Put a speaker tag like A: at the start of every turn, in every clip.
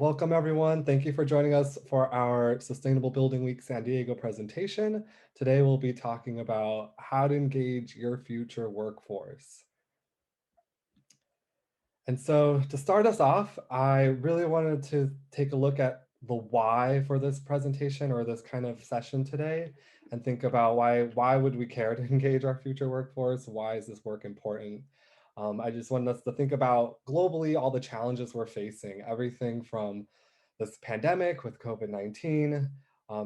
A: Welcome everyone. Thank you for joining us for our Sustainable Building Week San Diego presentation. Today we'll be talking about how to engage your future workforce. And so to start us off, I really wanted to take a look at the why for this presentation or this kind of session today and think about why would we care to engage our future workforce? Why is this work important? I just wanted us to think about globally all the challenges we're facing, everything from this pandemic with COVID-19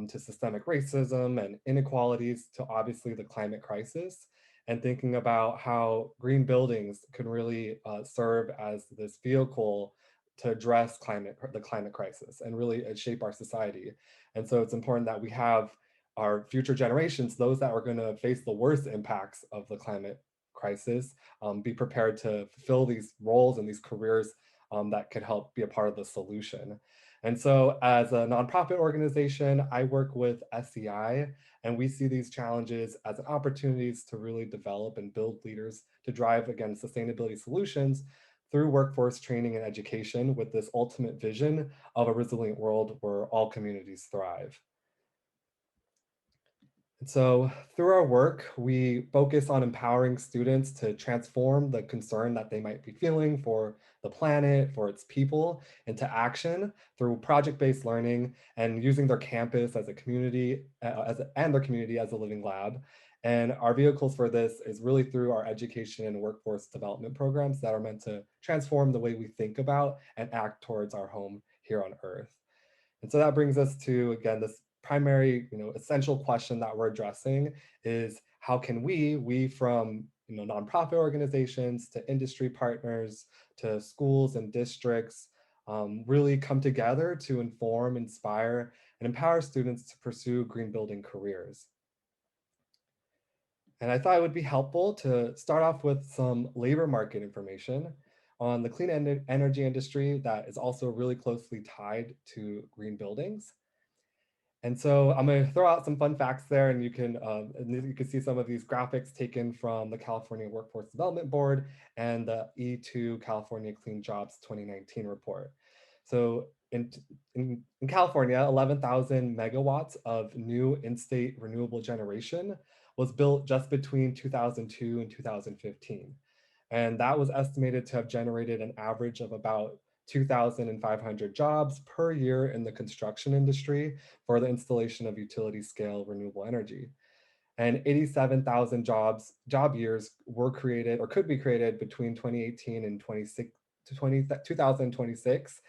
A: to systemic racism and inequalities to obviously the climate crisis, and thinking about how green buildings can really serve as this vehicle to address the climate crisis and really shape our society. And so it's important that we have our future generations, those that are going to face the worst impacts of the climate crisis, be prepared to fulfill these roles and these careers that could help be a part of the solution. And so as a nonprofit organization, I work with SEI, and we see these challenges as opportunities to really develop and build leaders to drive, again, sustainability solutions through workforce training and education with this ultimate vision of a resilient world where all communities thrive. And so through our work, we focus on empowering students to transform the concern that they might be feeling for the planet, for its people, into action through project-based learning and using their campus as a community and their community as a living lab. And our vehicles for this is really through our education and workforce development programs that are meant to transform the way we think about and act towards our home here on Earth. And so that brings us to, again, this primary, essential question that we're addressing is how can we from, nonprofit organizations to industry partners to schools and districts really come together to inform, inspire, and empower students to pursue green building careers. And I thought it would be helpful to start off with some labor market information on the clean energy industry that is also really closely tied to green buildings. And so I'm going to throw out some fun facts there, and you can see some of these graphics taken from the California Workforce Development Board and the E2 California Clean Jobs 2019 report. So in California, 11,000 megawatts of new in-state renewable generation was built just between 2002 and 2015. And that was estimated to have generated an average of about 2,500 jobs per year in the construction industry for the installation of utility scale renewable energy. And 87,000 job years were created or could be created between 2018 and 2026,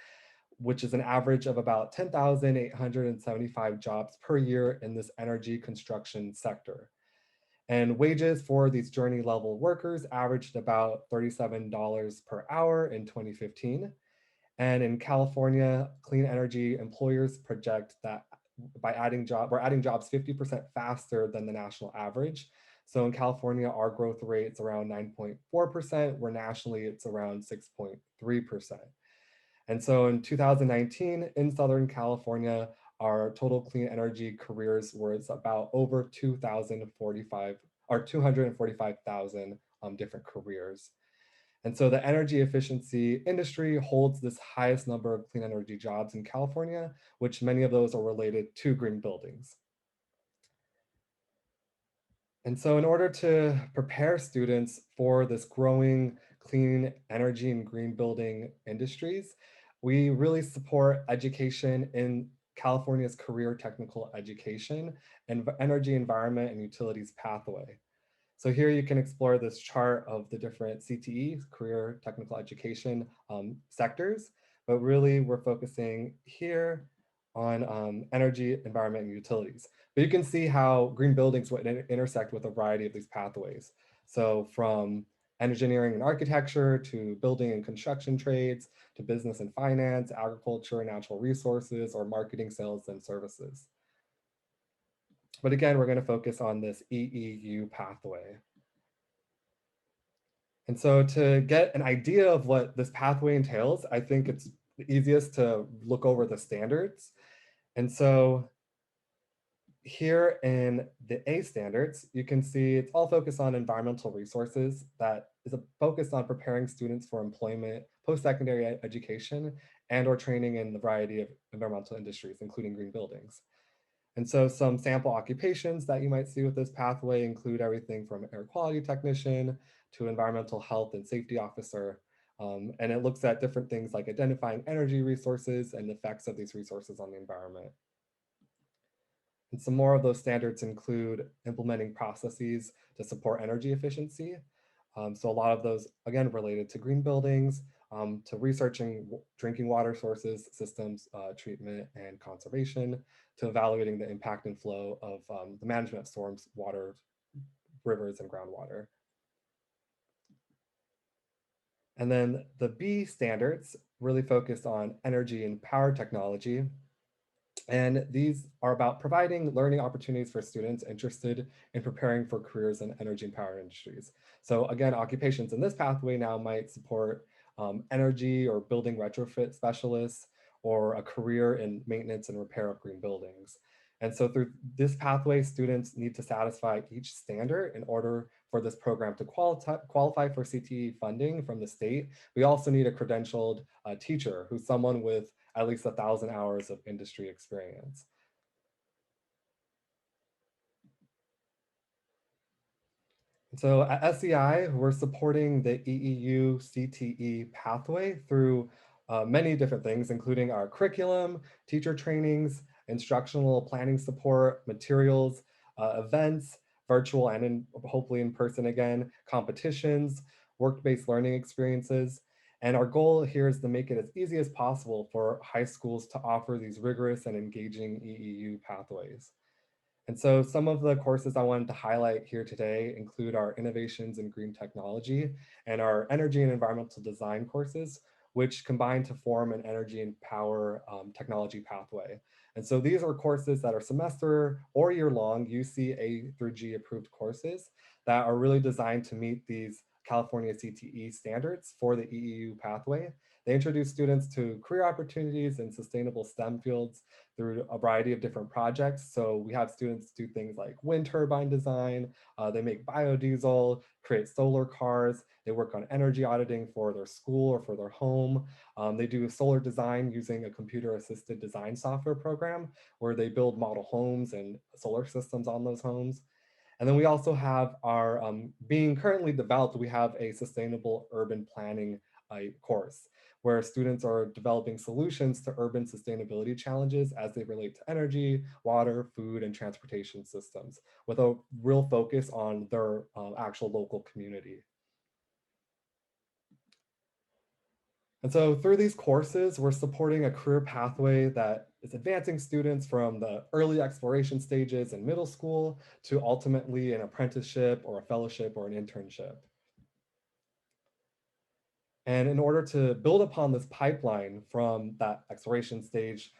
A: which is an average of about 10,875 jobs per year in this energy construction sector. And wages for these journey level workers averaged about $37 per hour in 2015. And in California, clean energy employers project that we're adding jobs 50% faster than the national average. So in California, our growth rate is around 9.4%, where nationally it's around 6.3%. And so in 2019, in Southern California, our total clean energy careers was about over 245,000 different careers. And so the energy efficiency industry holds this highest number of clean energy jobs in California, which many of those are related to green buildings. And so in order to prepare students for this growing clean energy and green building industries, we really support education in California's career technical education and energy, environment, and utilities pathway. So here you can explore this chart of the different CTE, career technical education sectors, but really we're focusing here on energy, environment, and utilities. But you can see how green buildings would intersect with a variety of these pathways. So from engineering and architecture to building and construction trades to business and finance, agriculture, natural resources, or marketing, sales, and services. But again, we're going to focus on this EEU pathway. And so to get an idea of what this pathway entails, I think it's the easiest to look over the standards. And so here in the A standards, you can see it's all focused on environmental resources that is focused on preparing students for employment, post-secondary education, and or training in the variety of environmental industries, including green buildings. And so some sample occupations that you might see with this pathway include everything from air quality technician to environmental health and safety officer. And it looks at different things like identifying energy resources and the effects of these resources on the environment. And some more of those standards include implementing processes to support energy efficiency. So a lot of those, again, related to green buildings, to researching drinking water sources, systems, treatment, and conservation, to evaluating the impact and flow of the management of storms, water, rivers, and groundwater. And then the B standards really focus on energy and power technology. And these are about providing learning opportunities for students interested in preparing for careers in energy and power industries. So again, occupations in this pathway now might support energy or building retrofit specialists or a career in maintenance and repair of green buildings. And so through this pathway, students need to satisfy each standard in order for this program to qualify for CTE funding from the state. We also need a credentialed teacher who's someone with at least 1,000 hours of industry experience. So at SEI, we're supporting the EEU CTE pathway through many different things, including our curriculum, teacher trainings, instructional planning support, materials, events, virtual and hopefully in person again, competitions, work-based learning experiences. And our goal here is to make it as easy as possible for high schools to offer these rigorous and engaging EEU pathways. And so some of the courses I wanted to highlight here today include our Innovations in Green Technology and our Energy and Environmental Design courses, which combine to form an energy and power technology pathway. And so these are courses that are semester or year-long UC through G approved courses that are really designed to meet these California CTE standards for the EEU pathway. They introduce students to career opportunities in sustainable STEM fields through a variety of different projects. So we have students do things like wind turbine design, they make biodiesel, create solar cars, they work on energy auditing for their school or for their home. They do solar design using a computer assisted design software program where they build model homes and solar systems on those homes. And then we also have our, being currently developed, we have a sustainable urban planning course where students are developing solutions to urban sustainability challenges as they relate to energy, water, food, and transportation systems with a real focus on their actual local community. And so through these courses, we're supporting a career pathway that is advancing students from the early exploration stages in middle school to ultimately an apprenticeship or a fellowship or an internship. And in order to build upon this pipeline from that exploration stage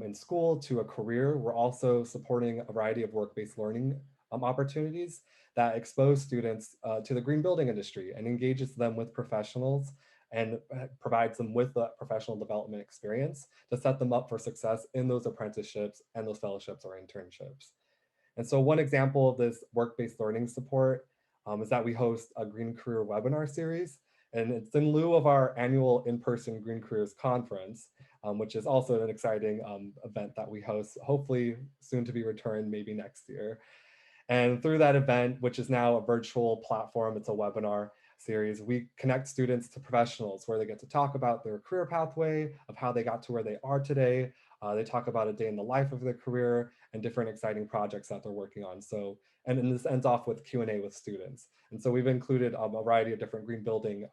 A: in school to a career, we're also supporting a variety of work-based learning opportunities that expose students to the green building industry and engages them with professionals and provides them with the professional development experience to set them up for success in those apprenticeships and those fellowships or internships. And so one example of this work-based learning support is that we host a Green Career webinar series, and it's in lieu of our annual in-person Green Careers conference, which is also an exciting event that we host, hopefully soon to be returned, maybe next year. And through that event, which is now a virtual platform, it's a webinar series, we connect students to professionals where they get to talk about their career pathway, of how they got to where they are today. They talk about a day in the life of their career and different exciting projects that they're working on. So, and then this ends off with Q&A with students. And so we've included a variety of different green building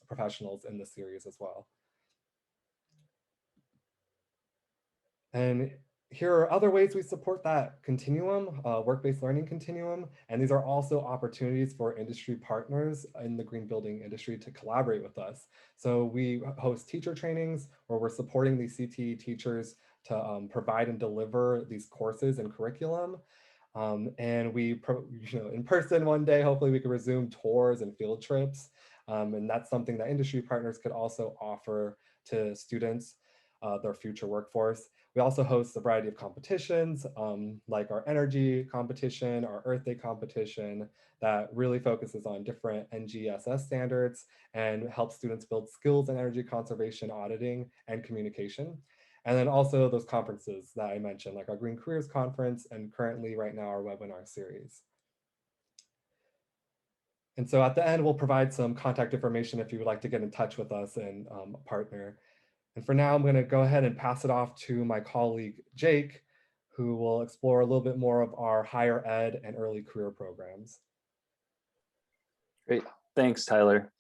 A: professionals in the series as well. And here are other ways we support that continuum, work-based learning continuum. And these are also opportunities for industry partners in the green building industry to collaborate with us. So we host teacher trainings where we're supporting these CTE teachers to provide and deliver these courses and curriculum. And we, in person one day, hopefully we can resume tours and field trips. And that's something that industry partners could also offer to students. their future workforce. We also host a variety of competitions, like our energy competition, our Earth Day competition, that really focuses on different NGSS standards and helps students build skills in energy conservation, auditing, and communication. And then also those conferences that I mentioned, like our Green Careers Conference, and currently right now our webinar series. And so at the end, we'll provide some contact information if you would like to get in touch with us and partner. And for now, I'm going to go ahead and pass it off to my colleague, Jake, who will explore a little bit more of our higher ed and early career programs.
B: Great. Thanks, Tyler.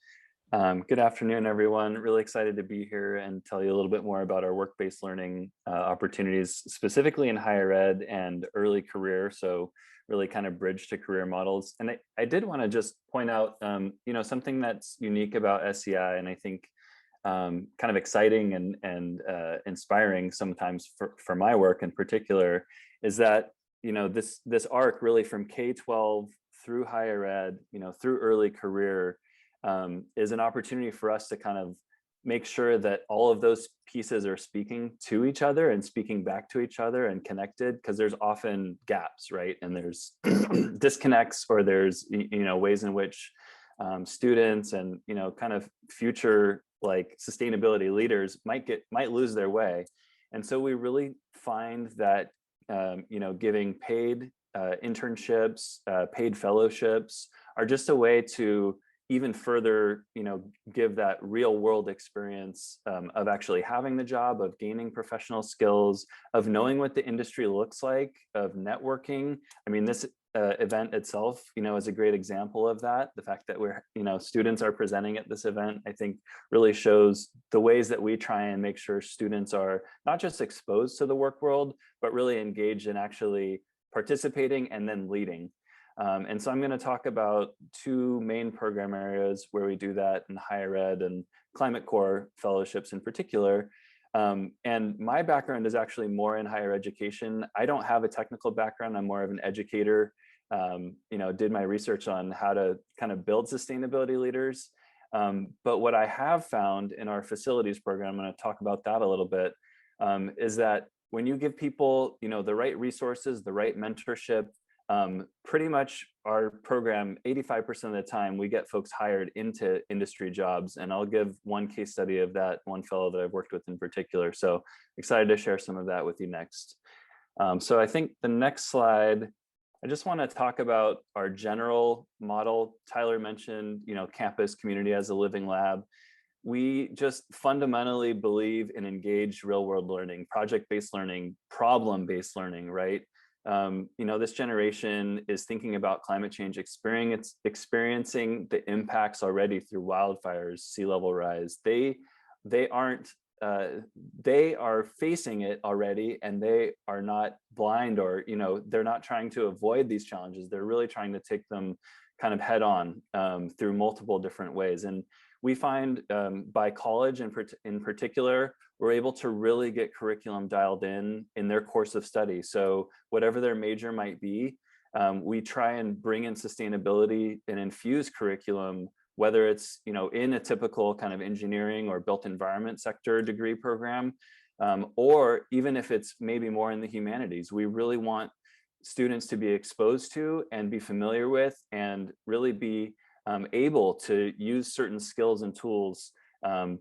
B: Good afternoon, everyone. Really excited to be here and tell you a little bit more about our work-based learning opportunities, specifically in higher ed and early career. So really kind of bridge to career models. And I did want to just point out, something that's unique about SEI, and I think kind of exciting and inspiring sometimes for my work in particular, is that this arc really from K-12 through higher ed, through early career, is an opportunity for us to kind of make sure that all of those pieces are speaking to each other and speaking back to each other and connected, because there's often gaps, right? And there's disconnects, or there's ways in which students and kind of future like sustainability leaders might lose their way. And so we really find that giving paid internships, paid fellowships are just a way to even further, give that real world experience of actually having the job, of gaining professional skills, of knowing what the industry looks like, of networking. I mean, this event itself, is a great example of that. The fact that students are presenting at this event, I think really shows the ways that we try and make sure students are not just exposed to the work world, but really engaged in actually participating and then leading. And so I'm going to talk about two main program areas where we do that in higher ed and Climate Corps fellowships in particular. And my background is actually more in higher education. I don't have a technical background. I'm more of an educator. Did my research on how to kind of build sustainability leaders. But what I have found in our facilities program, I'm going to talk about that a little bit, is that when you give people, the right resources, the right mentorship, pretty much our program, 85% of the time, we get folks hired into industry jobs. And I'll give one case study of that one fellow that I've worked with in particular. So excited to share some of that with you next. So I think the next slide, I just want to talk about our general model. Tyler mentioned, campus community as a living lab. We just fundamentally believe in engaged real world learning, project-based learning, problem-based learning, right? This generation is thinking about climate change, experiencing the impacts already through wildfires, sea level rise. They are facing it already, and they are not blind, or they're not trying to avoid these challenges. They're really trying to take them kind of head on through multiple different ways. And we find by college in particular, we're able to really get curriculum dialed in their course of study. So whatever their major might be, we try and bring in sustainability and infuse curriculum, whether it's in a typical kind of engineering or built environment sector degree program, or even if it's maybe more in the humanities. We really want students to be exposed to and be familiar with, and really be able to use certain skills and tools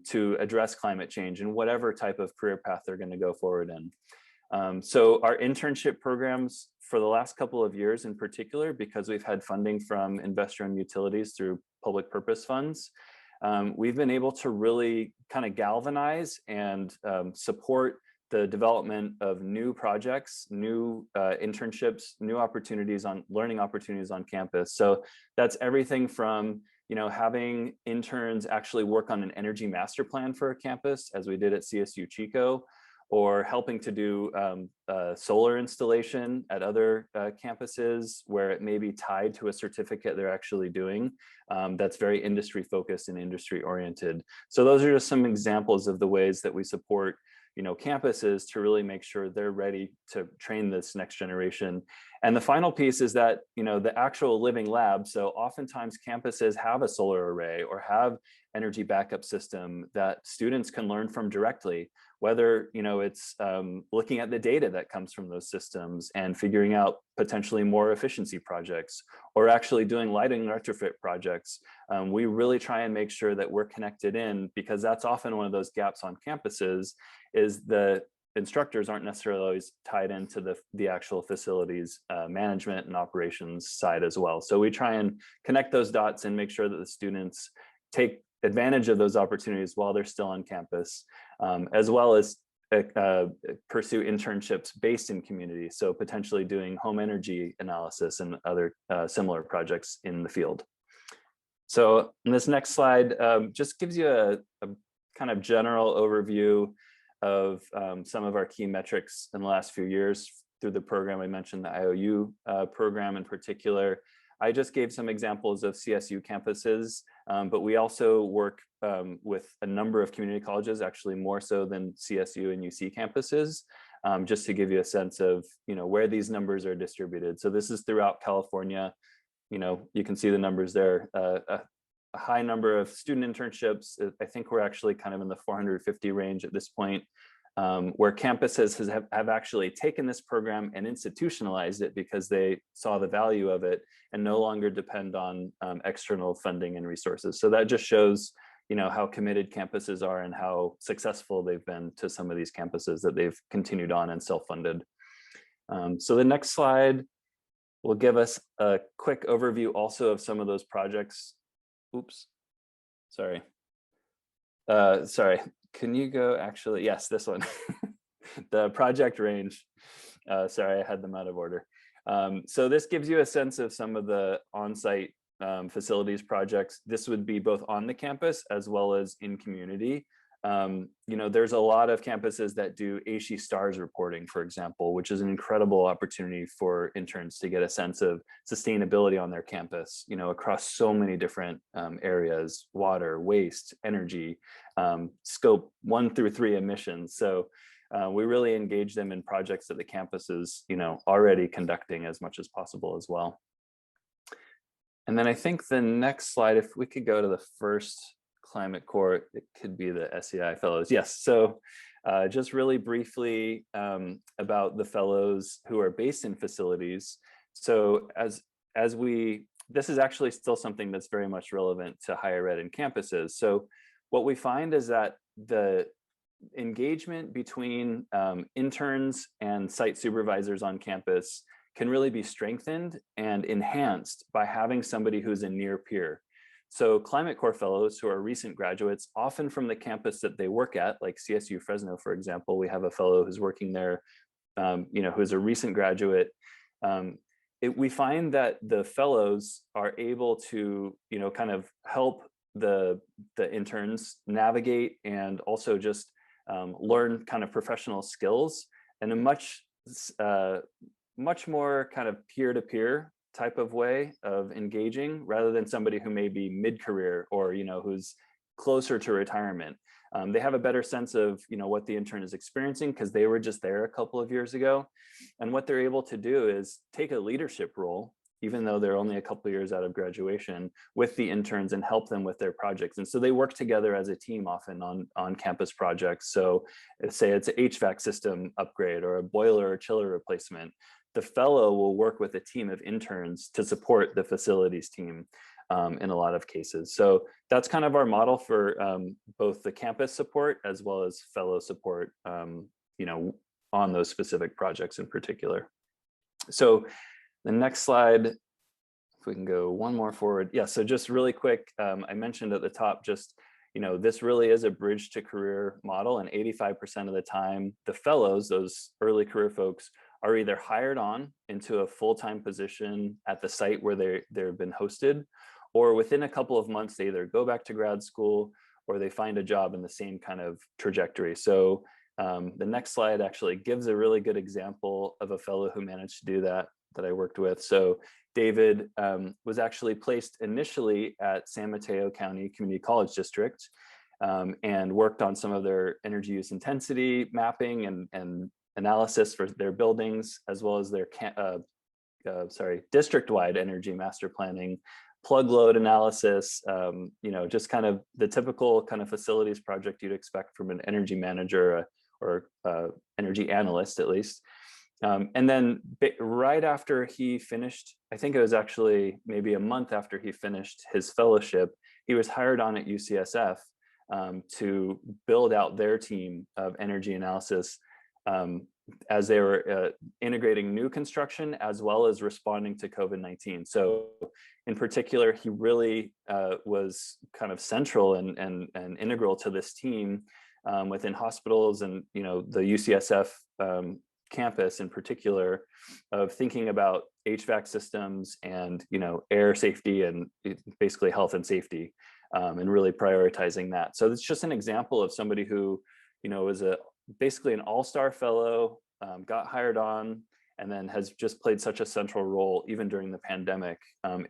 B: to address climate change in whatever type of career path they're going to go forward in. So our internship programs for the last couple of years in particular, because we've had funding from investor-owned utilities through public purpose funds, we've been able to really kind of galvanize and support the development of new projects, new internships, new opportunities learning opportunities on campus. So that's everything from having interns actually work on an energy master plan for a campus, as we did at CSU Chico, or helping to do solar installation at other campuses where it may be tied to a certificate they're actually doing that's very industry focused and industry oriented. So those are just some examples of the ways that we support campuses to really make sure they're ready to train this next generation. And the final piece is that, the actual living lab. So oftentimes campuses have a solar array or have energy backup system that students can learn from directly. whether it's looking at the data that comes from those systems and figuring out potentially more efficiency projects, or actually doing lighting retrofit projects. We really try and make sure that we're connected in, because that's often one of those gaps on campuses, is the instructors aren't necessarily always tied into the actual facilities management and operations side as well. So we try and connect those dots and make sure that the students take advantage of those opportunities while they're still on campus, as well as pursue internships based in community. So potentially doing home energy analysis and other similar projects in the field. So in this next slide, just gives you a kind of general overview of some of our key metrics in the last few years through the program. I mentioned the IOU program in particular. I just gave some examples of CSU campuses, but we also work with a number of community colleges, actually more so than CSU and UC campuses, just to give you a sense of where these numbers are distributed. So this is throughout California. You can see the numbers there. A high number of student internships. I think we're actually kind of in the 450 range at this point, where campuses have actually taken this program and institutionalized it because they saw the value of it and no longer depend on external funding and resources. So that just shows how committed campuses are and how successful they've been to some of these campuses that they've continued on and self-funded. So the next slide will give us a quick overview also of some of those projects. Oops, sorry. Sorry, can you go actually, yes, this one, the project range. Sorry, I had them out of order. So this gives you a sense of some of the on-site facilities projects. This would be both on the campus as well as in community. There's a lot of campuses that do ASHE STARS reporting, for example, which is an incredible opportunity for interns to get a sense of sustainability on their campus, across so many different areas: water, waste, energy, scope 1 through 3 emissions. So we really engage them in projects that the campus is, already conducting as much as possible as well. And then I think the next slide, if we could go to the first Climate Corps, it could be the SEI Fellows. Yes, so just really briefly about the fellows who are based in facilities. So this is actually still something that's very much relevant to higher ed and campuses. So what we find is that the engagement between interns and site supervisors on campus can really be strengthened and enhanced by having somebody who's a near peer. So Climate Corps fellows who are recent graduates, often from the campus that they work at, like CSU Fresno, for example, we have a fellow who's working there, who's a recent graduate. We find that the fellows are able to, kind of help the interns navigate and also just learn kind of professional skills in a much more kind of peer-to-peer type of way of engaging, rather than somebody who may be mid-career or who's closer to retirement. They have a better sense of what the intern is experiencing because they were just there a couple of years ago, and what they're able to do is take a leadership role, even though they're only a couple of years out of graduation, with the interns and help them with their projects. And so they work together as a team often on campus projects. So say it's an HVAC system upgrade or a boiler or chiller replacement. The fellow will work with a team of interns to support the facilities team in a lot of cases. So that's kind of our model for both the campus support as well as fellow support, on those specific projects in particular. So the next slide, if we can go one more forward. Yeah, so just really quick, I mentioned at the top, just, this really is a bridge to career model, and 85% of the time, the fellows, those early career folks, are either hired on into a full-time position at the site where they've been hosted, or within a couple of months, they either go back to grad school or they find a job in the same kind of trajectory. So the next slide actually gives a really good example of a fellow who managed to do that I worked with. So David was actually placed initially at San Mateo County Community College District and worked on some of their energy use intensity mapping and analysis for their buildings, as well as their district-wide energy master planning, plug load analysis, just kind of the typical kind of facilities project you'd expect from an energy manager or energy analyst at least. And then right after he finished, I think it was actually maybe a month after he finished his fellowship, he was hired on at UCSF to build out their team of energy analysis as they were integrating new construction as well as responding to COVID-19. So in particular, he really was kind of central and integral to this team within hospitals and, you know, the UCSF campus in particular, of thinking about HVAC systems and, you know, air safety and basically health and safety, and really prioritizing that. So it's just an example of somebody who, you know, is basically an all-star fellow, got hired on, and then has just played such a central role even during the pandemic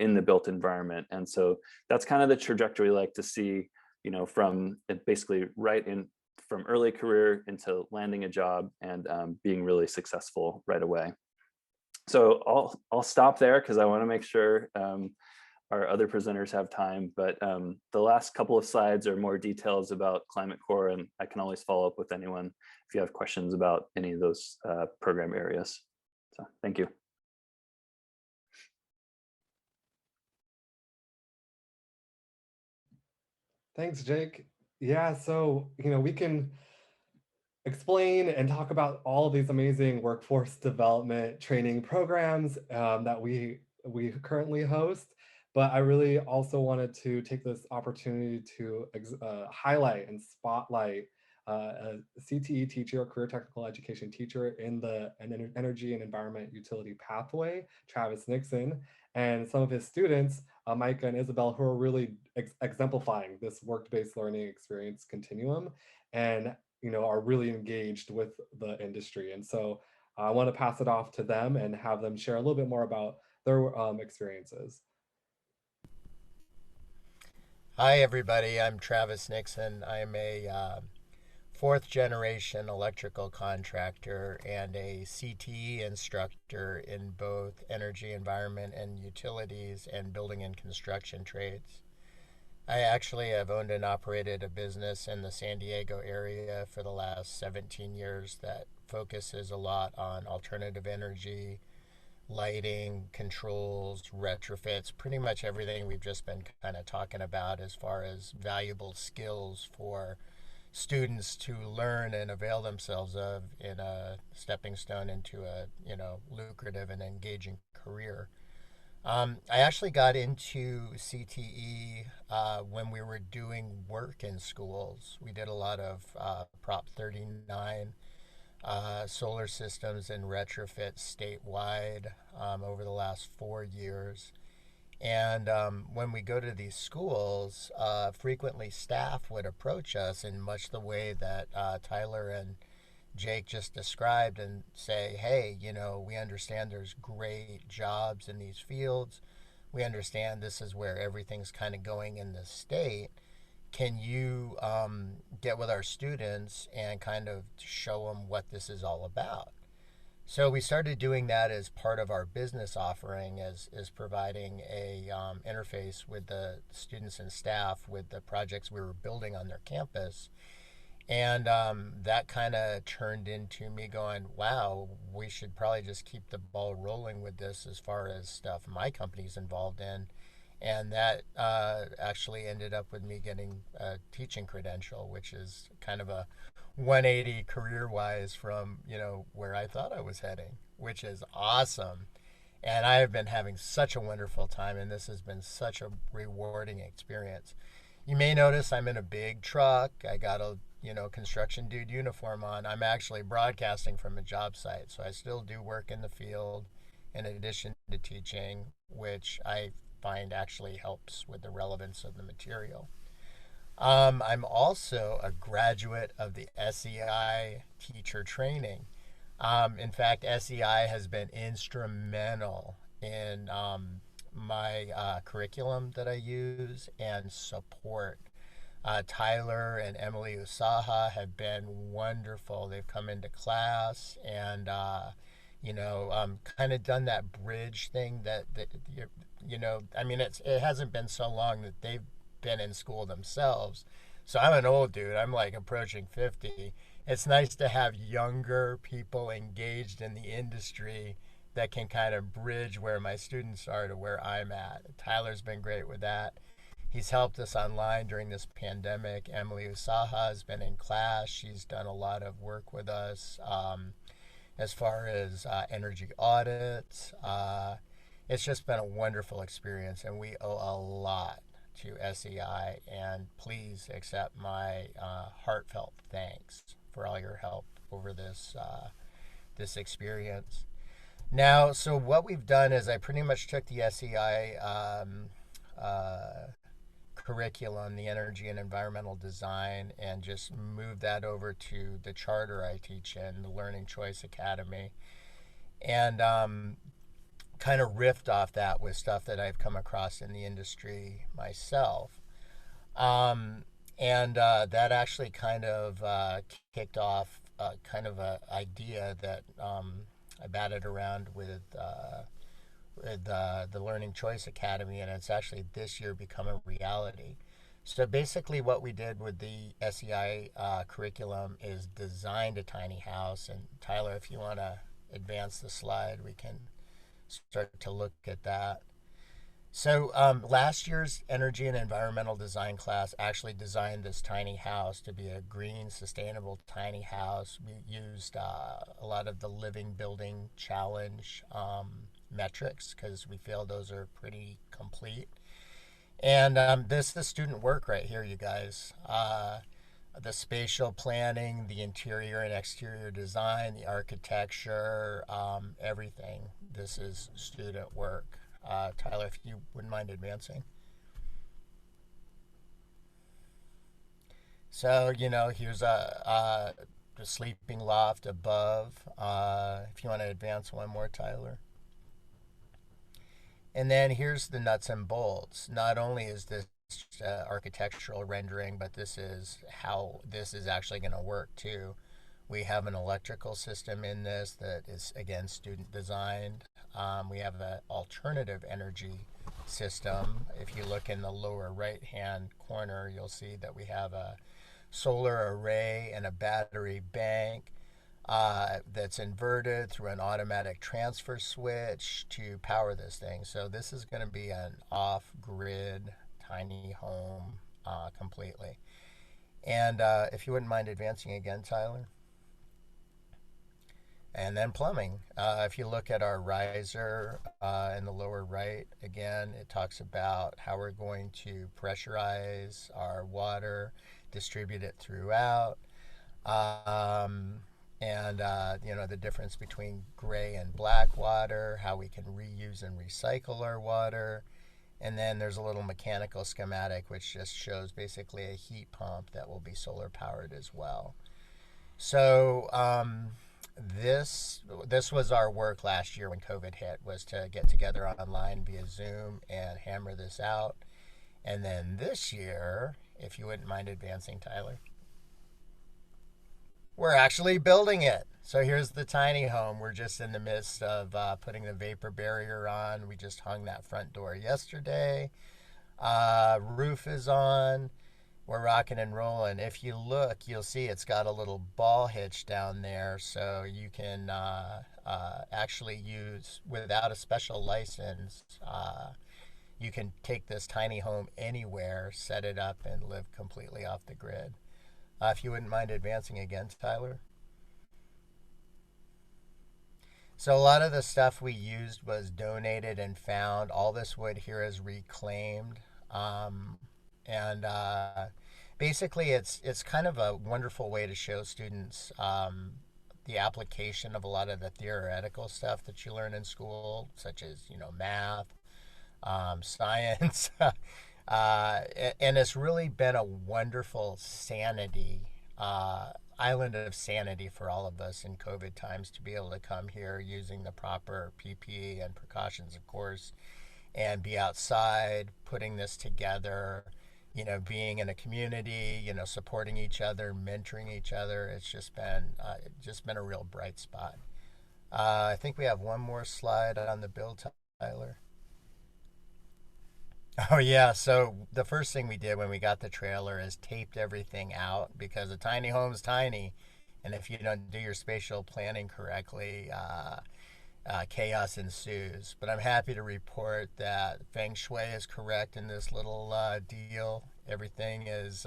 B: in the built environment. And so that's kind of the trajectory we like to see, you know, from basically right in from early career into landing a job and being really successful right away. So I'll stop there because I want to make sure our other presenters have time, but the last couple of slides are more details about Climate Corps, and I can always follow up with anyone if you have questions about any of those program areas. So thank you.
A: Thanks, Jake. Yeah, so, you know, we can explain and talk about all of these amazing workforce development training programs that we currently host. But I really also wanted to take this opportunity to highlight and spotlight a CTE teacher, a career technical education teacher in the energy and environment utility pathway, Travis Nixon, and some of his students, Micah and Isabelle, who are really exemplifying this work-based learning experience continuum, and, you know, are really engaged with the industry. And so I want to pass it off to them and have them share a little bit more about their experiences.
C: Hi, everybody. I'm Travis Nixon. I'm a fourth generation electrical contractor and a CTE instructor in both energy, environment, and utilities and building and construction trades. I actually have owned and operated a business in the San Diego area for the last 17 years that focuses a lot on alternative energy, lighting, controls, retrofits, pretty much everything we've just been kind of talking about as far as valuable skills for students to learn and avail themselves of in a stepping stone into a, you know, lucrative and engaging career. I actually got into CTE when we were doing work in schools. We did a lot of Prop 39 solar systems and retrofits statewide over the last 4 years. And when we go to these schools, frequently staff would approach us in much the way that Tyler and Jake just described and say, hey, you know, we understand there's great jobs in these fields. We understand this is where everything's kind of going in the state. Can you get with our students and kind of show them what this is all about? So we started doing that as part of our business offering, as providing a interface with the students and staff with the projects we were building on their campus. And that kind of turned into me going, wow, we should probably just keep the ball rolling with this as far as stuff my company's involved in. And that actually ended up with me getting a teaching credential, which is kind of a 180 career-wise from, you know, where I thought I was heading, which is awesome. And I have been having such a wonderful time, and this has been such a rewarding experience. You may notice I'm in a big truck. I got a, you know, construction dude uniform on. I'm actually broadcasting from a job site, so I still do work in the field in addition to teaching, which I find actually helps with the relevance of the material. I'm also a graduate of the SEI teacher training. In fact, SEI has been instrumental in my curriculum that I use and support. Tyler and Emily Usaha have been wonderful. They've come into class and, you know, kind of done that bridge thing that you know, I mean, it hasn't been so long that they've been in school themselves. So I'm an old dude. I'm like approaching 50. it's nice to have younger people engaged in the industry that can kind of bridge where my students are to where I'm at. Tyler's been great with that. He's helped us online during this pandemic. Emily Usaha has been in class. She's done a lot of work with us as far as energy audits. It's just been a wonderful experience, and we owe a lot to SEI. And please accept my heartfelt thanks for all your help over this experience. Now, so what we've done is I pretty much took the SEI curriculum, the energy and environmental design, and just moved that over to the charter I teach in, the Learning Choice Academy, and kind of riffed off that with stuff that I've come across in the industry myself. And that actually kind of kicked off kind of an idea that I batted around with the Learning Choice Academy, and it's actually this year become a reality. So basically, what we did with the SEI curriculum is designed a tiny house. And Tyler, if you want to advance the slide, we can start to look at that. So last year's energy and environmental design class actually designed this tiny house to be a green, sustainable tiny house. We used a lot of the Living Building Challenge metrics because we feel those are pretty complete. And this is the student work right here, you guys. The spatial planning, the interior and exterior design, the architecture, everything. This is student work. Tyler, if you wouldn't mind advancing. So, here's the sleeping loft above. If you want to advance one more, Tyler. And then here's the nuts and bolts. Not only is this architectural rendering, but this is how this is actually going to work too. We have an electrical system in this that is, again, student designed. We have an alternative energy system. If you look in the lower right hand corner, you'll see that we have a solar array and a battery bank that's inverted through an automatic transfer switch to power this thing. So this is going to be an off-grid tiny home completely. And if you wouldn't mind advancing again, Tyler. And then plumbing. If you look at our riser in the lower right, again, it talks about how we're going to pressurize our water, distribute it throughout, and the difference between gray and black water, how we can reuse and recycle our water. And then there's a little mechanical schematic which just shows basically a heat pump that will be solar powered as well. So this was our work last year when COVID hit, was to get together online via Zoom and hammer this out. And then this year, if you wouldn't mind advancing, Tyler, we're actually building it. So here's the tiny home. We're just in the midst of putting the vapor barrier on. We just hung that front door yesterday. Roof is on. We're rocking and rolling. If you look, you'll see it's got a little ball hitch down there, so you can actually use, without a special license, you can take this tiny home anywhere, set it up, and live completely off the grid. If you wouldn't mind advancing again, Tyler. So a lot of the stuff we used was donated and found. All this wood here is reclaimed. And basically, it's kind of a wonderful way to show students the application of a lot of the theoretical stuff that you learn in school, such as math, science, and it's really been a wonderful island of sanity for all of us in COVID times to be able to come here using the proper PPE and precautions, of course, and be outside, putting this together, being in a community, supporting each other, mentoring each other. It's just been a real bright spot. I think we have one more slide on the build, Tyler. Oh yeah, so the first thing we did when we got the trailer is taped everything out, because a tiny home's tiny And if you don't do your spatial planning correctly, chaos ensues. But I'm happy to report that feng shui is correct in this little deal. Everything is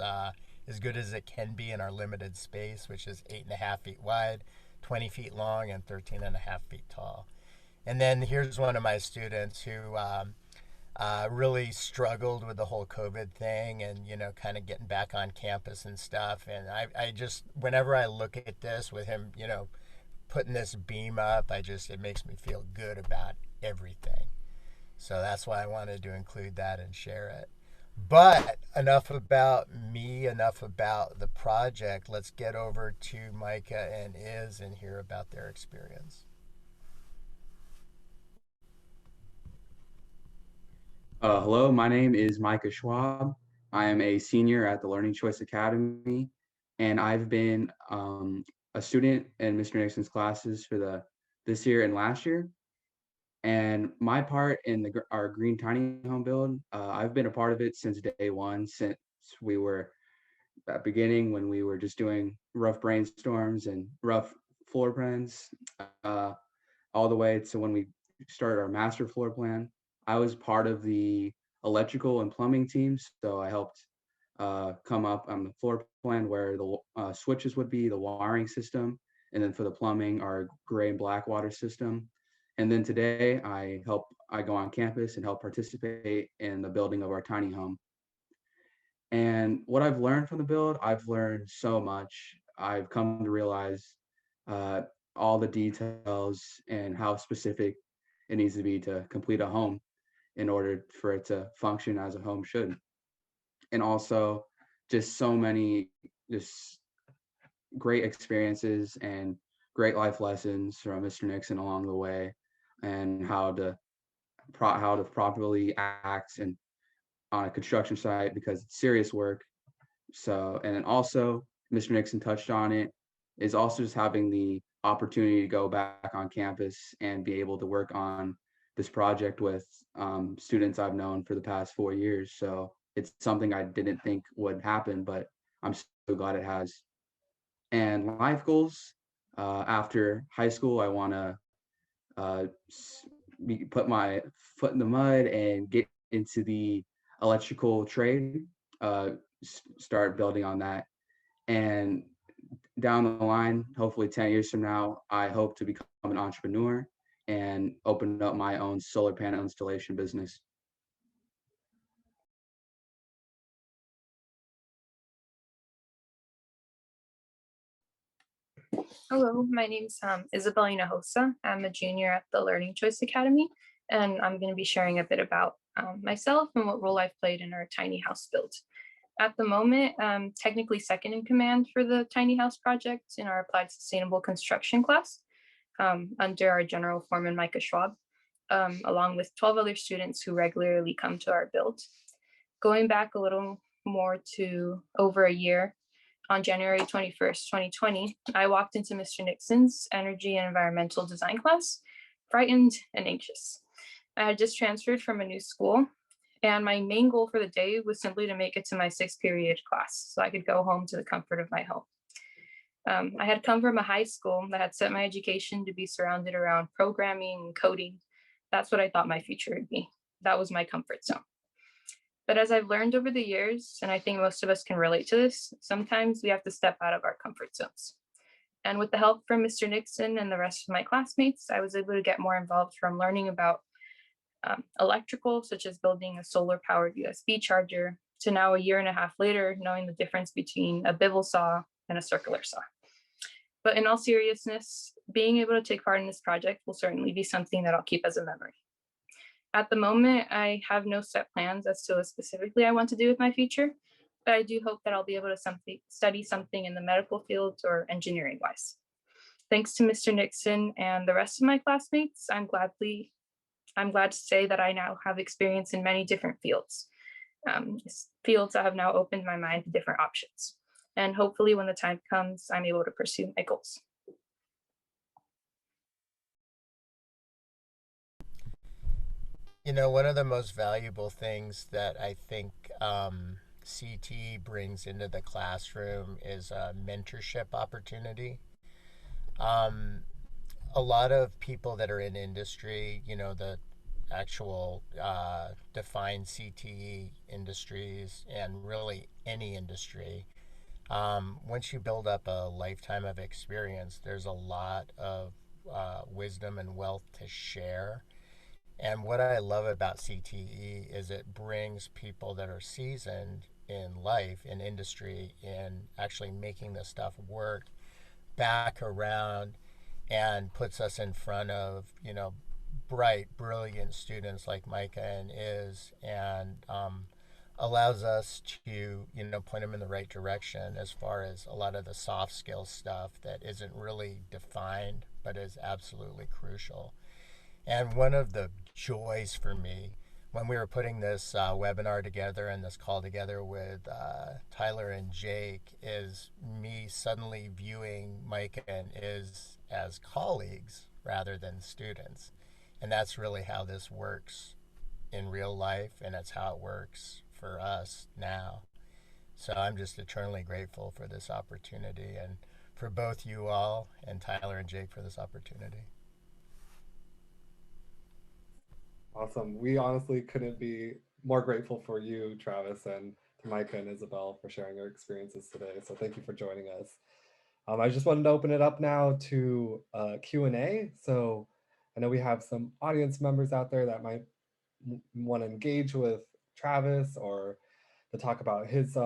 C: as good as it can be in our limited space, which is 8.5 feet wide, 20 feet long, and 13.5 feet tall. And then here's one of my students who really struggled with the whole COVID thing and, kind of getting back on campus and stuff. And I just, whenever I look at this with him, putting this beam up, it makes me feel good about everything. So that's why I wanted to include that and share it. But enough about me, enough about the project. Let's get over to Micah and Iz and hear about their experience.
D: Hello, my name is Micah Schwab. I am a senior at the Learning Choice Academy, and I've been a student in Mr. Nixon's classes for this year and last year. And my part in our green tiny home build, I've been a part of it since day one, since we were at beginning when we were just doing rough brainstorms and rough floor plans, all the way to when we started our master floor plan. I was part of the electrical and plumbing teams, so I helped come up on the floor plan where the switches would be, the wiring system, and then for the plumbing, our gray and black water system. And then today, I go on campus and help participate in the building of our tiny home. And what I've learned from the build, I've learned so much. I've come to realize all the details and how specific it needs to be to complete a home in order for it to function as a home should. And also just so many just great experiences and great life lessons from Mr. Nixon along the way, and how to properly act and on a construction site, because it's serious work. So, and then also Mr. Nixon touched on it, is also just having the opportunity to go back on campus and be able to work on this project with students I've known for the past 4 years. So it's something I didn't think would happen, but I'm so glad it has. And life goals, after high school, I want to put my foot in the mud and get into the electrical trade, start building on that. And down the line, hopefully 10 years from now, I hope to become an entrepreneur and open up my own solar panel installation business.
E: Hello, my name's Isabelle. I'm a junior at the Learning Choice Academy, and I'm going to be sharing a bit about myself and what role I've played in our tiny house build. At the moment, I'm technically second in command for the tiny house project in our applied sustainable construction class under our general foreman, Micah Schwab, along with 12 other students who regularly come to our build. Going back a little more to over a year, on January 21st, 2020, I walked into Mr. Nixon's energy and environmental design class, frightened and anxious. I had just transferred from a new school, and my main goal for the day was simply to make it to my 6th period class so I could go home to the comfort of my home. I had come from a high school that had set my education to be surrounded around programming and coding. That's what I thought my future would be. That was my comfort zone. But as I've learned over the years, and I think most of us can relate to this, sometimes we have to step out of our comfort zones. And with the help from Mr. Nixon and the rest of my classmates, I was able to get more involved from learning about electrical, such as building a solar-powered USB charger, to now a year and a half later, knowing the difference between a bevel saw and a circular saw. But in all seriousness, being able to take part in this project will certainly be something that I'll keep as a memory. At the moment, I have no set plans as to what specifically I want to do with my future, but I do hope that I'll be able to study something in the medical field or engineering wise. Thanks to Mr. Nixon and the rest of my classmates, I'm glad to say that I now have experience in many different fields. Fields that have now opened my mind to different options. And hopefully when the time comes, I'm able to pursue my goals.
C: One of the most valuable things that I think CTE brings into the classroom is a mentorship opportunity. Um, a lot of people that are in industry, the actual defined CTE industries, and really any industry, once you build up a lifetime of experience, there's a lot of wisdom and wealth to share. And what I love about CTE is it brings people that are seasoned in life, in industry, in actually making this stuff work back around, and puts us in front of, bright, brilliant students like Micah and allows us to, point them in the right direction as far as a lot of the soft skill stuff that isn't really defined, but is absolutely crucial. And one of the joys for me when we were putting this webinar together and this call together with Tyler and Jake is me suddenly viewing Mike and Iz as colleagues rather than students. And that's really how this works in real life, and that's how it works for us now. So I'm just eternally grateful for this opportunity, and for both you all and Tyler and Jake for this opportunity.
A: Awesome. We honestly couldn't be more grateful for you, Travis, and to Micah and Isabelle for sharing your experiences today. So thank you for joining us. I just wanted to open it up now to Q&A. So I know we have some audience members out there that might want to engage with Travis, or to talk about his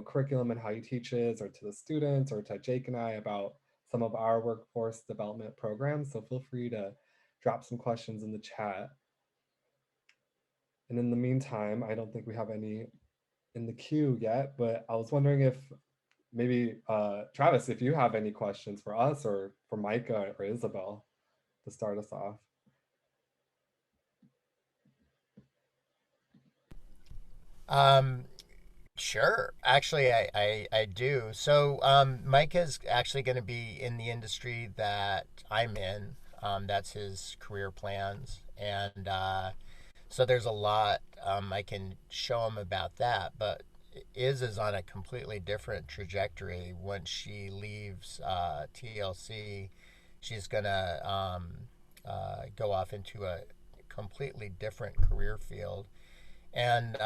A: curriculum and how he teaches, or to the students, or to Jake and I about some of our workforce development programs. So feel free to drop some questions in the chat. And in the meantime, I don't think we have any in the queue yet, but I was wondering if maybe Travis, if you have any questions for us or for Micah or Isabelle to start us off.
C: Sure. Actually, I do. So, Micah's actually going to be in the industry that I'm in. That's his career plans. And so there's a lot I can show him about that. But is on a completely different trajectory. Once she leaves TLC, she's going to go off into a completely different career field. And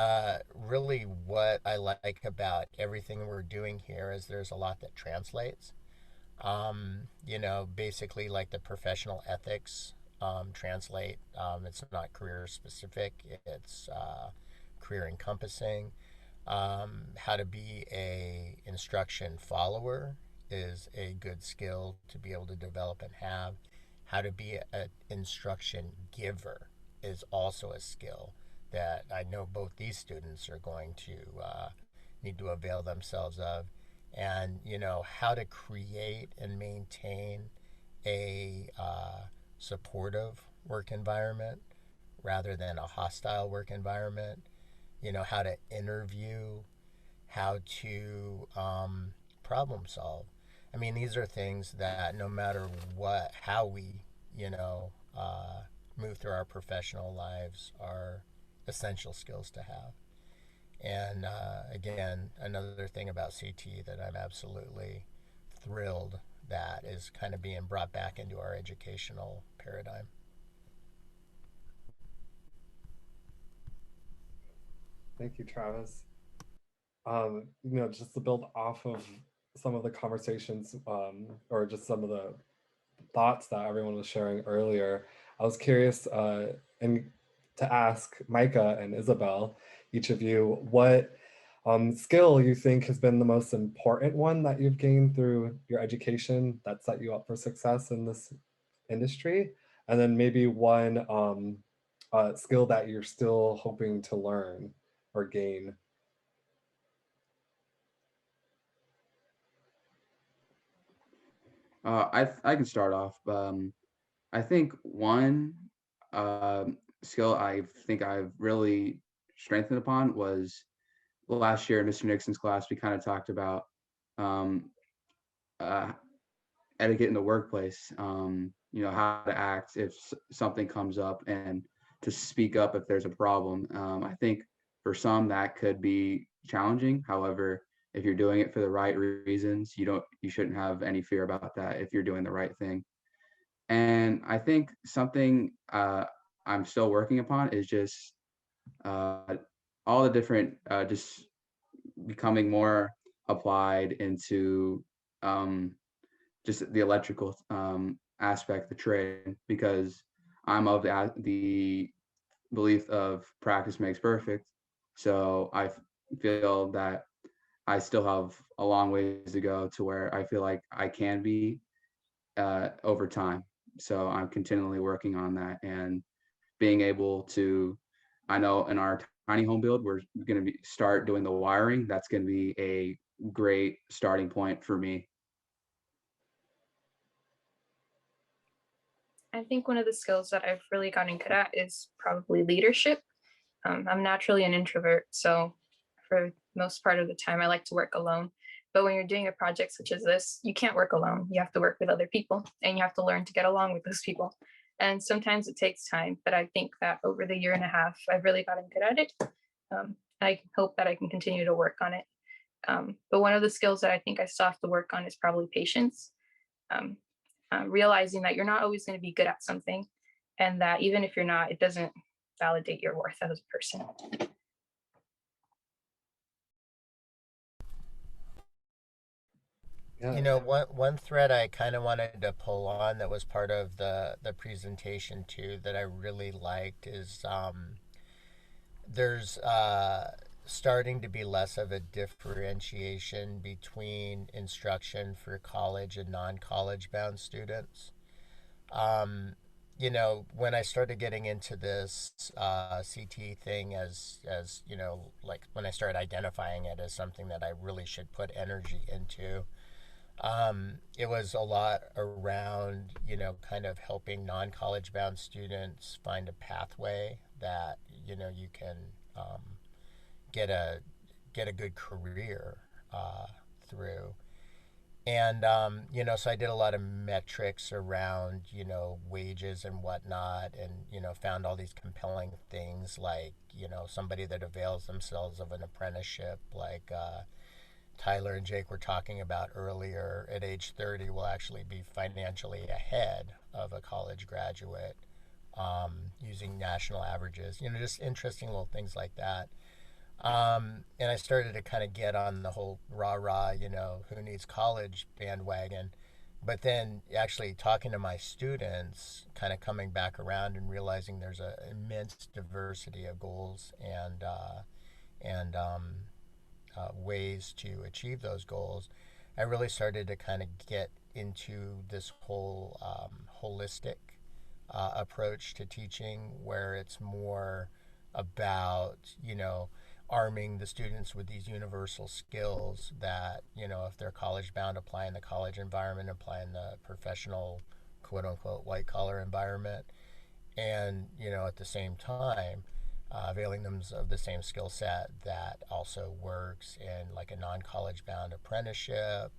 C: really, what I like about everything we're doing here is there's a lot that translates. Basically, like the professional ethics translate. It's not career specific, it's career encompassing. How to be a instruction follower is a good skill to be able to develop and have. How to be an instruction giver is also a skill that I know both these students are going to need to avail themselves of. And, how to create and maintain a supportive work environment rather than a hostile work environment. How to interview, how to problem solve. I mean, these are things that no matter how we, move through our professional lives are essential skills to have. And again, another thing about CT that I'm absolutely thrilled that is kind of being brought back into our educational paradigm.
A: Thank you, Travis. Just to build off of some of the conversations, or just some of the thoughts that everyone was sharing earlier, I was curious and to ask Micah and Isabelle, each of you, what skill you think has been the most important one that you've gained through your education that set you up for success in this industry, and then maybe one skill that you're still hoping to learn or gain.
D: I can start off. I think one skill I think I've really strengthened upon was last year in Mr. Nixon's class. We kind of talked about um, uh, etiquette in the workplace. How to act if something comes up and to speak up if there's a problem. I think for some that could be challenging. However, if you're doing it for the right reasons, you shouldn't have any fear about that if you're doing the right thing. And I think something I'm still working upon is just all the different just becoming more applied into just the electrical aspect, the trade, because I'm of the belief of practice makes perfect. So I feel that I still have a long ways to go to where I feel like I can be over time. So I'm continually working on that and being able to, I know in our tiny home build, we're going to start doing the wiring. That's going to be a great starting point for me.
E: I think one of the skills that I've really gotten good at is probably leadership. I'm naturally an introvert, so for most part of the time, I like to work alone. But when you're doing a project such as this, you can't work alone. You have to work with other people, and you have to learn to get along with those people. And sometimes it takes time, but I think that over the year and a half, I've really gotten good at it. I hope that I can continue to work on it. But one of the skills that I think I still have to work on is probably patience. Um, Realizing that you're not always going to be good at something, and that even if you're not, it doesn't validate your worth as a person.
A: Yeah.
C: You know, one thread I kind of wanted to pull on that was part of the presentation too that I really liked is there's starting to be less of a differentiation between instruction for college and non-college bound students. Um, you know, when I started getting into this CT thing, as you know, like when I started identifying it as something that I really should put energy into, it was a lot around, you know, kind of helping non-college bound students find a pathway that, you know, you can um, get a get a good career through. And you know, so I did a lot of metrics around, you know, wages and whatnot, and you know, found all these compelling things like, you know, somebody that avails themselves of an apprenticeship, like Tyler and Jake were talking about earlier, at age 30 will actually be financially ahead of a college graduate using national averages. You know, just interesting little things like that. And I started to kind of get on the whole rah rah, you know, who needs college bandwagon. But then actually talking to my students, kind of coming back around and realizing there's an immense diversity of goals and ways to achieve those goals. I really started to kind of get into this whole holistic approach to teaching where it's more about, you know, arming the students with these universal skills that, you know, if they're college bound, apply in the college environment, apply in the professional, quote unquote, white collar environment. And, you know, at the same time, availing them of the same skill set that also works in like a non college bound apprenticeship,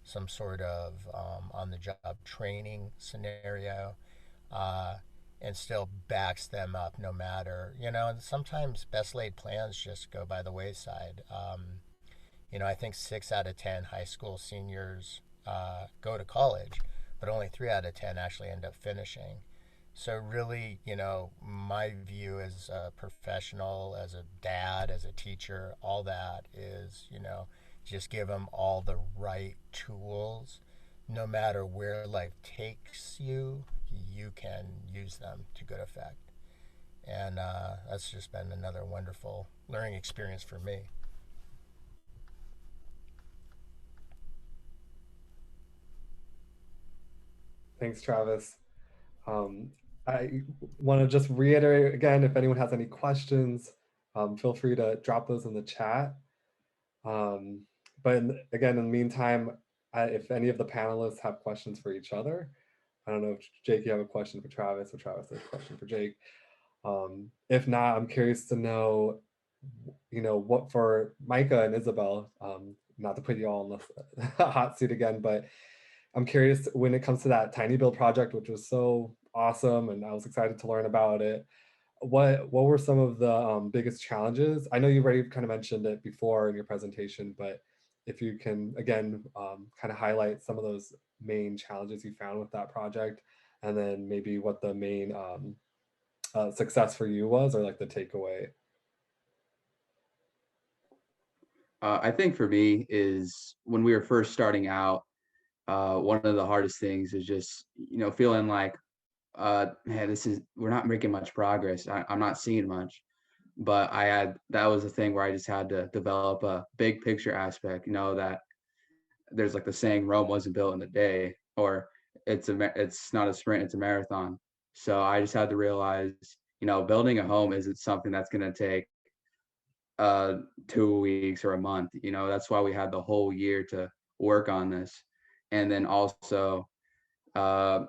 C: some sort of on the job training scenario. Uh, and still backs them up no matter, you know, and sometimes best laid plans just go by the wayside. You know, I think 6 out of 10 high school seniors go to college, but only 3 out of 10 actually end up finishing. So really, you know, my view as a professional, as a dad, as a teacher, all that is, you know, just give them all the right tools. No matter where life takes you, you can use them to good effect. And that's just been another wonderful learning experience for me.
A: Thanks, Travis. Um, I want to just reiterate again, if anyone has any questions, feel free to drop those in the chat. But again, in the meantime, if any of the panelists have questions for each other, I don't know if Jake, you have a question for Travis, or Travis has a question for Jake. If not, I'm curious to know, you know, what for Micah and Isabelle, not to put you all in the hot seat again, but I'm curious when it comes to that tiny build project, which was so awesome, and I was excited to learn about it. what were some of the biggest challenges? I know you've already kind of mentioned it before in your presentation, but if you can, again, kind of highlight some of those main challenges you found with that project, and then maybe what the main success for you was, or like the takeaway.
D: I think for me is when we were first starting out, one of the hardest things is just, feeling like, man, we're not making much progress. I'm not seeing much. But that was the thing where I just had to develop a big picture aspect, that there's like the saying, Rome wasn't built in a day, or it's not a sprint, it's a marathon. So I just had to realize, building a home isn't something that's going to take 2 weeks or a month. That's why we had the whole year to work on this. And then also, uh,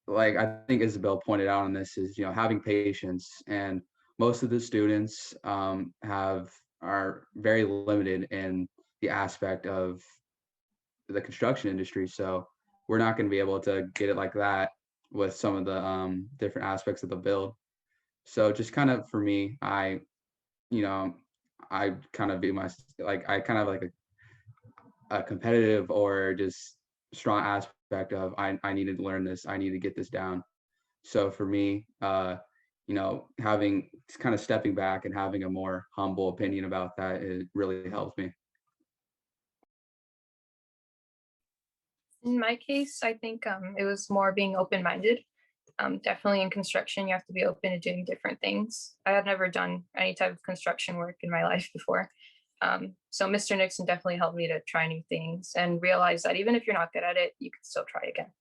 D: like I think Isabelle pointed out on this, is having patience. And most of the students are very limited in the aspect of the construction industry, so we're not going to be able to get it like that with some of the different aspects of the build. So just kind of for me, you know I kind of I kind of like a competitive or just strong aspect of I needed to learn this, I need to get this down. So for me, having kind of stepping back and having a more humble opinion about that, it really helps me.
E: In my case, I think it was more being open-minded. Definitely in construction, you have to be open to doing different things. I had never done any type of construction work in my life before. So Mr. Nixon definitely helped me to try new things and realize that even if you're not good at it, you can still try again.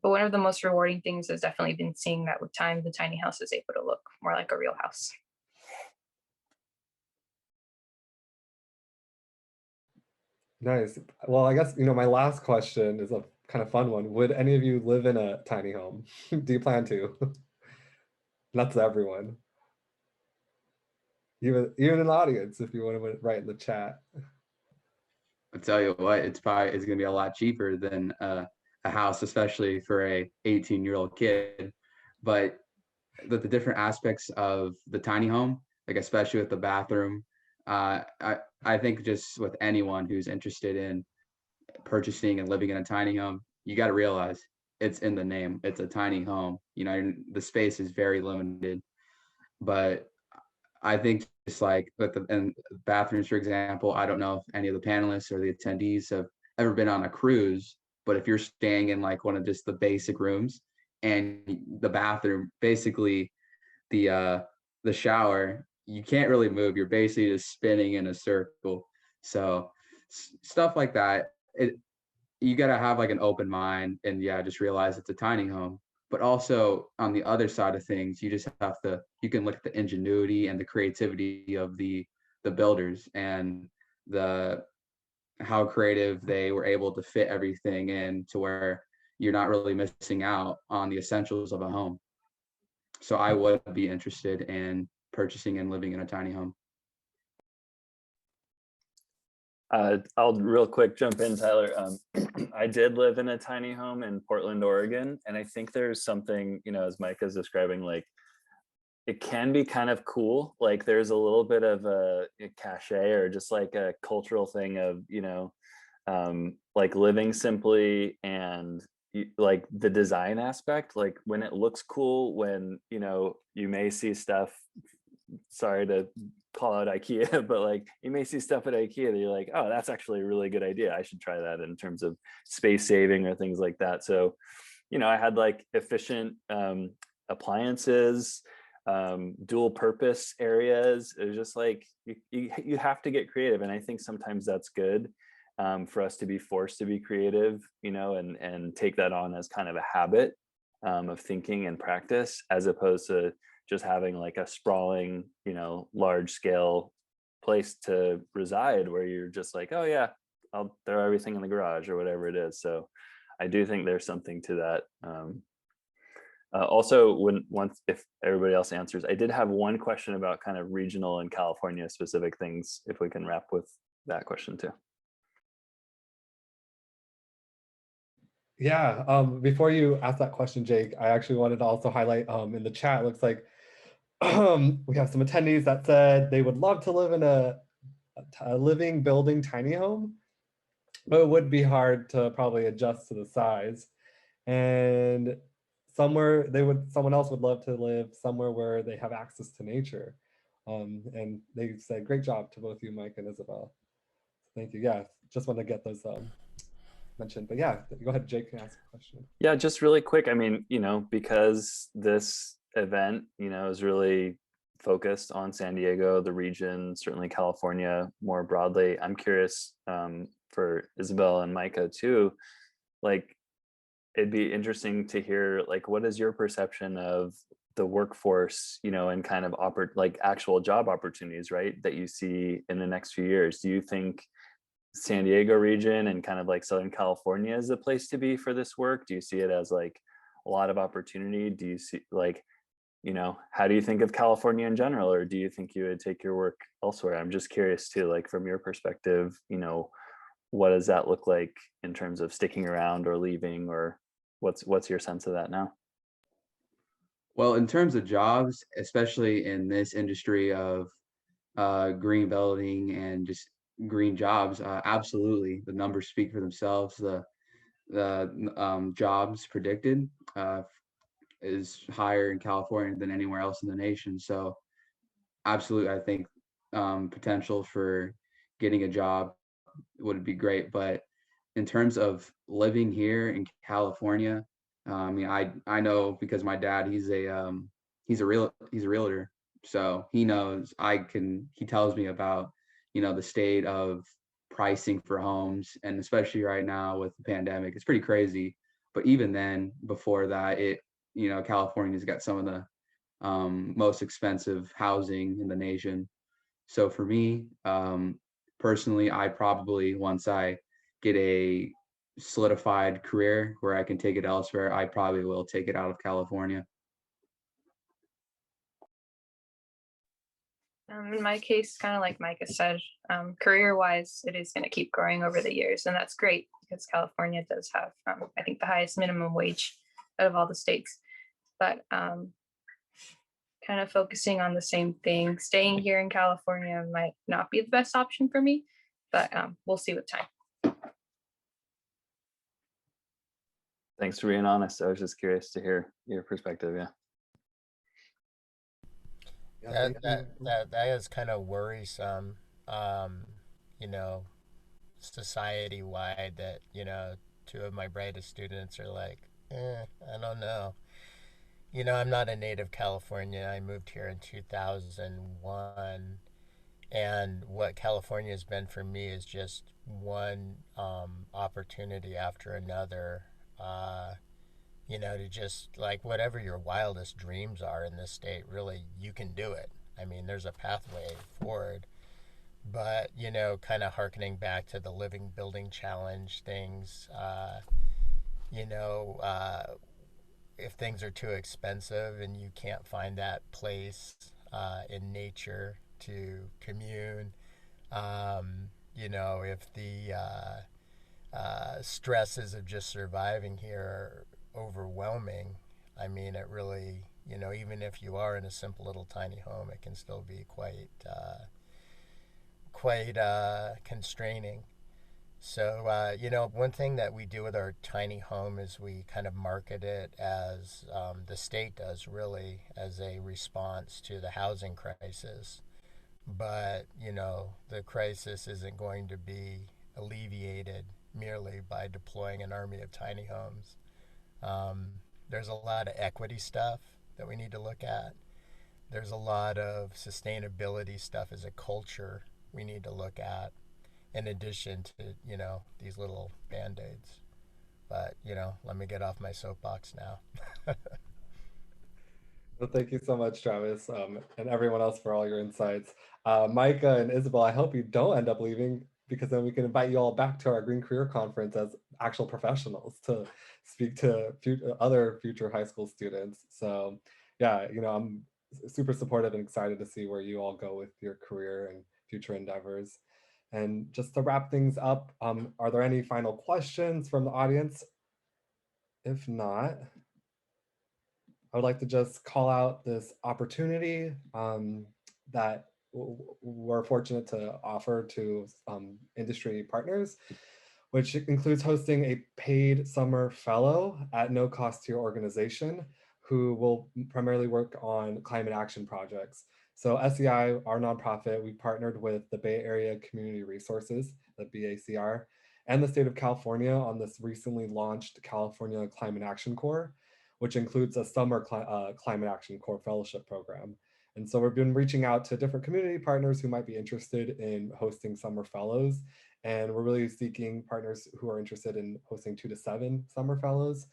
E: But one of the most rewarding things has definitely been seeing that with time, the tiny house is able to look more like a real house.
A: Nice. Well, I guess, my last question is a kind of fun one. Would any of you live in a tiny home? Do you plan to? That's everyone. Even in the audience, if you want to write in the chat.
D: I'll tell you what, it's going to be a lot cheaper than a house, especially for a 18-year-old kid. But the different aspects of the tiny home, like especially with the bathroom, I think just with anyone who's interested in purchasing and living in a tiny home, you got to realize it's in the name. It's a tiny home. The space is very limited, but I think just like with and bathrooms, for example, I don't know if any of the panelists or the attendees have ever been on a cruise, but if you're staying in like one of just the basic rooms and the bathroom, basically the shower, you can't really move. You're basically just spinning in a circle. So stuff like that, you got to have like an open mind and just realize it's a tiny home. But also on the other side of things, you can look at the ingenuity and the creativity of the builders and how creative they were able to fit everything in to where you're not really missing out on the essentials of a home. So I would be interested in purchasing and living in a tiny home.
B: I'll real quick jump in, Tyler. I did live in a tiny home in Portland, Oregon, and I think there's something, as Micah's describing, like it can be kind of cool. Like there's a little bit of a cachet or just like a cultural thing of, like living simply and like the design aspect, like when it looks cool, when, you may see stuff, sorry to call out IKEA, but like you may see stuff at IKEA that you're like, oh, that's actually a really good idea. I should try that in terms of space saving or things like that. So, I had like efficient appliances, dual purpose areas. It was just like, you have to get creative. And I think sometimes that's good for us to be forced to be creative, and take that on as kind of a habit of thinking and practice, as opposed to just having like a sprawling, large scale place to reside where you're just like, oh yeah, I'll throw everything in the garage or whatever it is. So I do think there's something to that. Also, if everybody else answers, I did have one question about kind of regional and California specific things, if we can wrap with that question too.
A: Yeah, before you ask that question, Jake, I actually wanted to also highlight in the chat, looks like we have some attendees that said they would love to live in a living building tiny home, but it would be hard to probably adjust to the size. And someone else would love to live somewhere where they have access to nature. And they said, great job to both you, Mike and Isabelle. Thank you. Yeah, just want to get those mentioned. But yeah, go ahead, Jake, can ask a question.
B: Yeah, just really quick. I mean, because this event, is really focused on San Diego, the region, certainly California more broadly. I'm curious for Isabelle and Micah too, like it'd be interesting to hear, like, what is your perception of the workforce, and kind of actual job opportunities, right, that you see in the next few years? Do you think San Diego region and kind of like Southern California is the place to be for this work? Do you see it as like a lot of opportunity? Do you see how do you think of California in general, or do you think you would take your work elsewhere? I'm just curious too, like from your perspective, what does that look like in terms of sticking around or leaving, or what's your sense of that now?
D: Well, in terms of jobs, especially in this industry of green building and just green jobs, absolutely, the numbers speak for themselves. The jobs predicted is higher in California than anywhere else in the nation. So absolutely, I think potential for getting a job would be great. But in terms of living here in California, I mean, I know because my dad, he's a realtor, so he knows. He tells me about the state of pricing for homes, and especially right now with the pandemic, it's pretty crazy. But even then, before that, California's got some of the most expensive housing in the nation. So for me, personally, I probably, once I get a solidified career where I can take it elsewhere, I probably will take it out of California.
E: In my case, kind of like Micah said, career-wise, it is going to keep growing over the years, and that's great because California does have, I think, the highest minimum wage out of all the states. But kind of focusing on the same thing, staying here in California might not be the best option for me, but we'll see with time.
B: Thanks for being honest. I was just curious to hear your perspective. Yeah.
C: That is kind of worrisome, you know, society wide, that, two of my brightest students are like, I don't know. I'm not a native Californian. I moved here in 2001. And what California has been for me is just one opportunity after another, to just like whatever your wildest dreams are in this state, really, you can do it. I mean, there's a pathway forward. But, kind of hearkening back to the living building challenge things, you know, if things are too expensive and you can't find that place in nature to commune, if the stresses of just surviving here are overwhelming, I mean, it really, even if you are in a simple little tiny home, it can still be quite constraining. So, one thing that we do with our tiny home is we kind of market it as the state does, really, as a response to the housing crisis. But, the crisis isn't going to be alleviated merely by deploying an army of tiny homes. There's a lot of equity stuff that we need to look at. There's a lot of sustainability stuff as a culture we need to look at, in addition to, these little band-aids. But, let me get off my soapbox now.
A: Well, thank you so much, Travis, and everyone else for all your insights. Micah and Isabelle, I hope you don't end up leaving, because then we can invite you all back to our Green Career Conference as actual professionals to speak to other future high school students. So yeah, I'm super supportive and excited to see where you all go with your career and future endeavors. And just to wrap things up, are there any final questions from the audience? If not, I would like to just call out this opportunity that we're fortunate to offer to industry partners, which includes hosting a paid summer fellow at no cost to your organization who will primarily work on climate action projects. So SEI, our nonprofit, we partnered with the Bay Area Community Resources, the BACR, and the state of California on this recently launched California Climate Action Corps, which includes a summer climate action core fellowship program. And so we've been reaching out to different community partners who might be interested in hosting summer fellows. And we're really seeking partners who are interested in hosting 2 to 7 summer fellows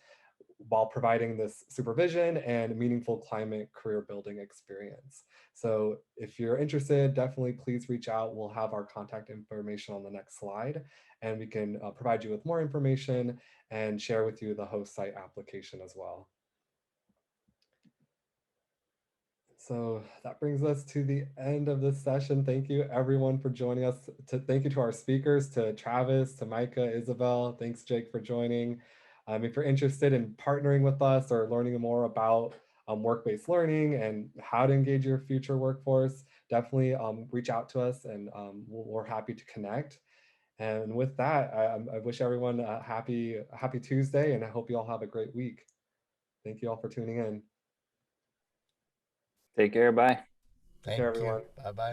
A: while providing this supervision and meaningful climate career building experience. So if you're interested, definitely please reach out. We'll have our contact information on the next slide, and we can provide you with more information and share with you the host site application as well. So that brings us to the end of this session. Thank you everyone for joining us. Thank you to our speakers, to Travis, to Micah, Isabelle. Thanks Jake for joining. If you're interested in partnering with us or learning more about work-based learning and how to engage your future workforce, definitely reach out to us, and we're happy to connect. And with that, I wish everyone a happy Tuesday, and I hope you all have a great week. Thank you all for tuning in.
B: Take care. Bye.
C: Thank
A: Care,
C: you.
A: everyone.
C: Bye-bye.